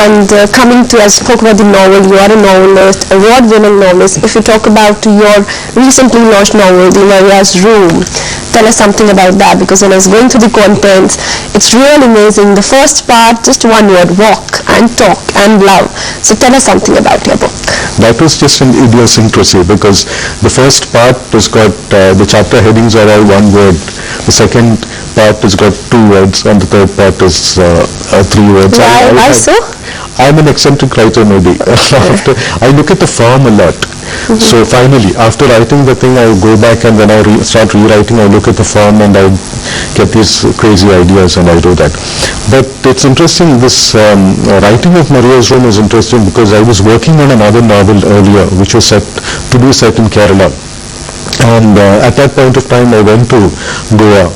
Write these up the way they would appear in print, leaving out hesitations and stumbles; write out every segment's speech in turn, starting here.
And coming to, I spoke about the novel, you are a novelist, award-winning novelist. If you talk about your recently launched novel, The Maria's Room, tell us something about that, because when I was going through the contents, it's really amazing. The first part, just one word, walk and talk and love. So tell us something about your book. That was just an idiosyncrasy, because the first part has got, the chapter headings are all one word. The second part has got two words, and the third part is three words. Why so? I'm an eccentric writer maybe. I look at the form a lot. So finally, after writing the thing, I go back, and when I start rewriting, I look at the form and I get these crazy ideas and I do that. But it's interesting, this writing of Maria's Room is interesting because I was working on another novel earlier which was set in Kerala. And at that point of time I went to Goa.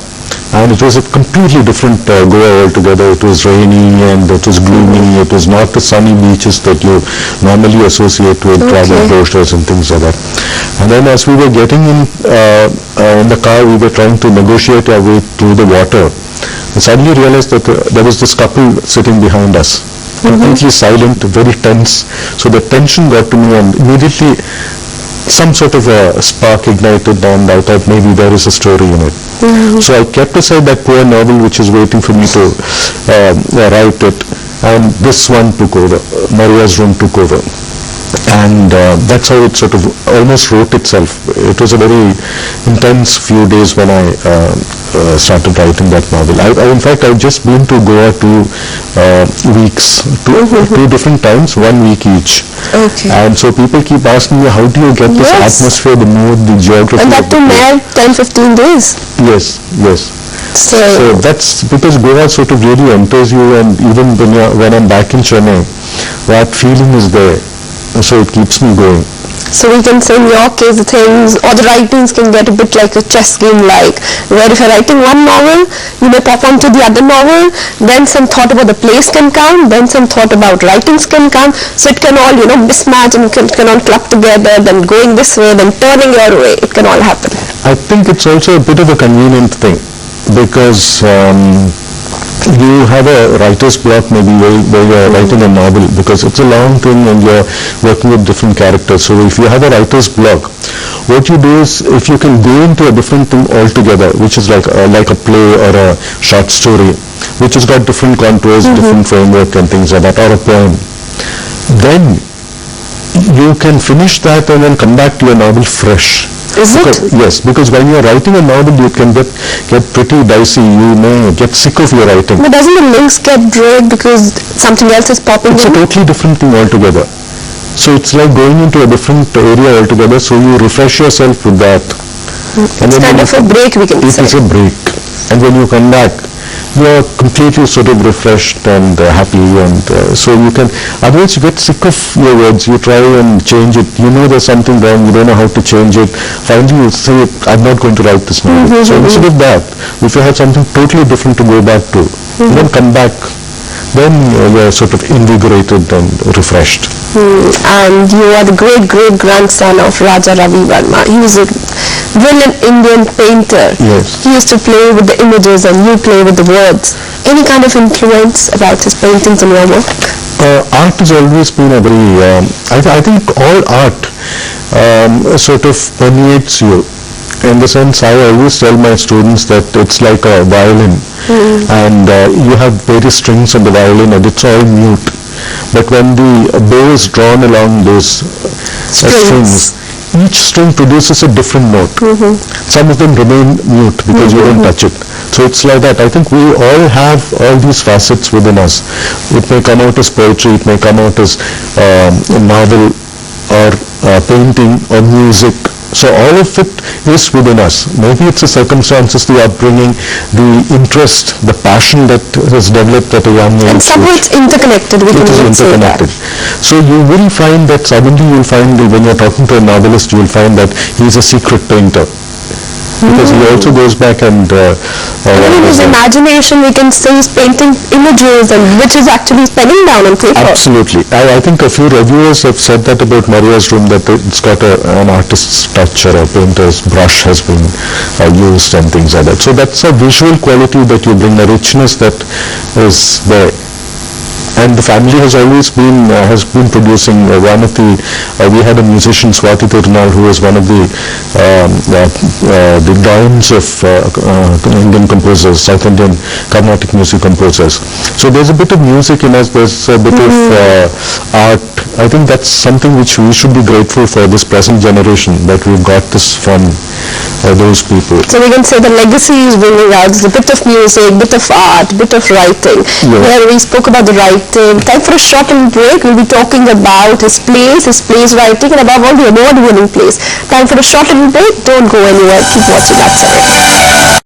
And it was a completely different Goa altogether. It was rainy and it was gloomy. It was not the sunny beaches that you normally associate with travel brochures and things like that. And then as we were getting in the car, we were trying to negotiate our way through the water. And suddenly realized that there was this couple sitting behind us, completely silent, very tense. So the tension got to me, and immediately some sort of a spark ignited, and I thought maybe there is a story in it. So I kept aside that poor novel which is waiting for me to write it, and this one took over. Maria's Room took over. And that's how it sort of almost wrote itself. It was a very intense few days when I started writing that novel. In fact, I've just been to Goa 2 weeks, two different times, 1 week each. And so people keep asking me, how do you get this atmosphere, the mood, the geography? And that too mere 10-15 days. Yes. So that's because Goa sort of really enters you, and even when I'm back in Chennai, that feeling is there. So it keeps me going. So we can say in your case the things or the writings can get a bit like a chess game, like where if you're writing one novel, you may pop onto the other novel, then some thought about the place can come, then some thought about writings can come, so it can all mismatch and can all club together, then going this way, then turning your way, it can all happen. I think it's also a bit of a convenient thing, because you have a writer's block maybe where you're writing a novel, because it's a long thing and you're working with different characters. So if you have a writer's block, what you do is, if you can go into a different thing altogether, which is like a play or a short story, which has got different contours, different framework and things like that, or a poem, then you can finish that and then come back to your novel fresh. Is it? Yes, because when you're writing a novel, you can get pretty dicey. You may get sick of your writing. But doesn't the links get dragged because something else is popping in? It's a totally different thing altogether. So it's like going into a different area altogether, so you refresh yourself with that. It's kind of a break, we can say. It is a break. And when you come back, you're completely sort of refreshed and happy, and so you can, otherwise you get sick of your words, you try and change it, you know there's something wrong, you don't know how to change it, finally you say, I'm not going to write this novel. So instead of that, if you have something totally different to go back to, then come back, then you're sort of invigorated and refreshed. And you are the great-great-grandson of Raja Ravi Verma. He was a brilliant Indian painter. Yes. He used to play with the images and you play with the words. Any kind of influence about his paintings in your work? Art has always been a very, I think all art sort of permeates you. In the sense, I always tell my students that it's like a violin, and you have various strings on the violin and it's all mute. But when the bow is drawn along those strings, each string produces a different note. Some of them remain mute because you don't touch it. So it's like that. I think we all have all these facets within us. It may come out as poetry, it may come out as a novel or painting or music. So all of it is within us. Maybe it's the circumstances, the upbringing, the interest, the passion that has developed at a young age. And somehow it's interconnected. It is interconnected. So you will find that suddenly you'll find that when you're talking to a novelist, you'll find that he's a secret painter. Because he also goes back and in his imagination we can say he's painting images and which is actually penning down on paper. Absolutely. I think a few reviewers have said that about Maria's Room, that it's got an artist's touch or a painter's brush has been used and things like that. So that's a visual quality that you bring, a richness that is there. And the family has always been producing one of the, we had a musician, Swati Tirunal, who was one of the dons of Indian composers, South Indian Carnatic music composers. So there's a bit of music in us, there's a bit of art. I think that's something which we should be grateful for, this present generation, that we've got this from those people. So we can say the legacy is bringing out a bit of music, bit of art, bit of writing. Yeah. Where we spoke about the writing. Time for a short break. We'll be talking about his plays writing, and above all the award-winning plays. Time for a short break. Don't go anywhere. Keep watching Outside.